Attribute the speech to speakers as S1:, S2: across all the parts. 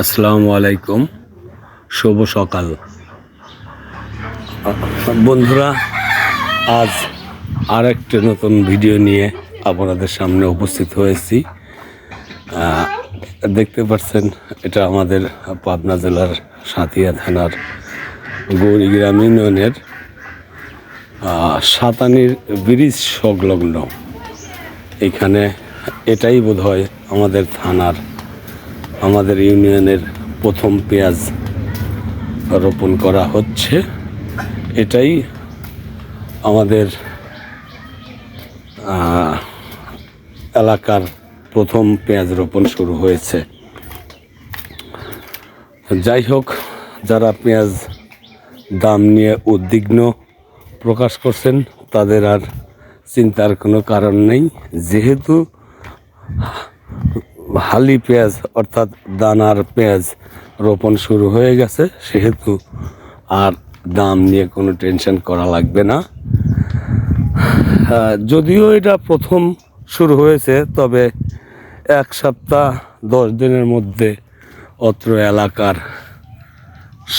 S1: আসসালামু আলাইকুম, শুভ সকাল বন্ধুরা। আজ আর একটি নতুন ভিডিও নিয়ে আপনাদের সামনে উপস্থিত হয়েছি। দেখতে পাচ্ছেন, এটা আমাদের পাবনা জেলার সাঁথিয়া থানার গৌরীগ্রাম ইউনিয়নের সাতানির ব্রিজ সংলগ্ন। এখানে এটাই বোধহয় আমাদের থানার, আমাদের ইউনিয়নের প্রথম পেঁয়াজ রোপণ করা হচ্ছে। এটাই আমাদের এলাকার প্রথম পেঁয়াজ রোপণ শুরু হয়েছে। যাই হোক, যারা পেঁয়াজ দাম নিয়ে উদ্বিগ্ন প্রকাশ করছেন তাদের আর চিন্তার কোনো কারণ নেই, যেহেতু হালি পেঁয়াজ অর্থাৎ দানার পেঁয়াজ রোপণ শুরু হয়ে গেছে, সেহেতু আর দাম নিয়ে কোনো টেনশন করা লাগবে না। যদিও এটা প্রথম শুরু হয়েছে, তবে 1 সপ্তাহ 10 দিনের মধ্যে অত্র এলাকার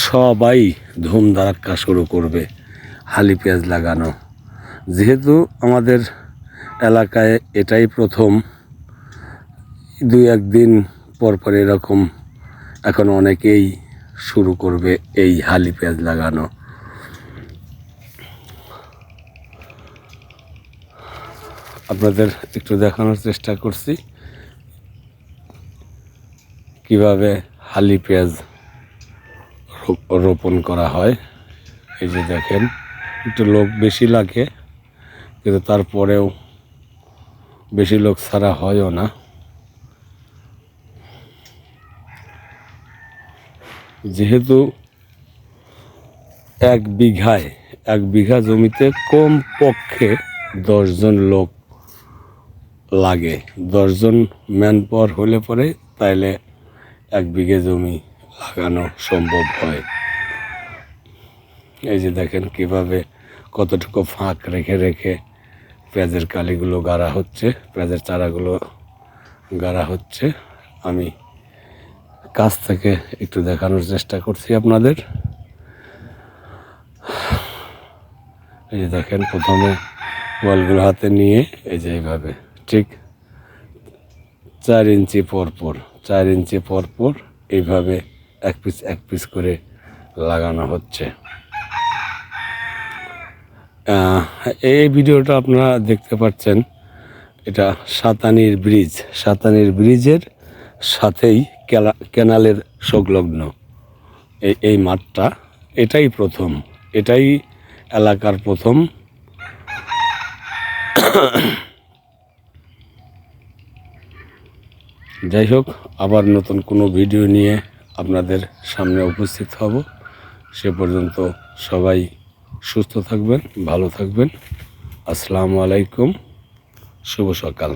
S1: সবাই ধুমধারাক্কা শুরু করবে হালি পেঁয়াজ লাগানো। যেহেতু আমাদের এলাকায় এটাই প্রথম, 2-1 দিন পর পর এরকম এখন অনেকেই শুরু করবে এই হালি পেঁয়াজ লাগানো। আপনাদের একটু দেখানোর চেষ্টা করছি কিভাবে হালি পেঁয়াজ রোপণ করা হয়। এই যে দেখেন, একটু লোক বেশি লাগে, কিন্তু তারপরেও বেশি লোক ছাড়া হয়ও না। যেহেতু 1 বিঘা জমিতে কম পক্ষে 10 জন লোক লাগে। 10 জন ম্যান পাওয়ার হলে পরে তাইলে 1 বিঘে জমি লাগানো সম্ভব হয়। এই যে দেখেন কিভাবে কতটুকু ফাঁক রেখে রেখে পেঁয়াজের কালিগুলো গাড়া হচ্ছে, পেঁয়াজের চারাগুলো গাড়া হচ্ছে। আমি কাছ থেকে একটু দেখানোর চেষ্টা করছি আপনাদের। এই যে দেখেন, প্রথমে বলগুলো হাতে নিয়ে এই যে এইভাবে ঠিক 4 ইঞ্চি পর পর এইভাবে এক পিস করে লাগানো হচ্ছে। এই ভিডিওটা আপনারা দেখতে পাচ্ছেন, এটা সাতানির ব্রিজের সাথেই ক্যানালের সংলগ্ন এই মাঠটা। এটাই প্রথম, এটাই এলাকার প্রথম। যাই হোক, আবার নতুন কোনো ভিডিও নিয়ে আপনাদের সামনে উপস্থিত হব। সে পর্যন্ত সবাই সুস্থ থাকবেন, ভালো থাকবেন। আসসালামু আলাইকুম, শুভ সকাল।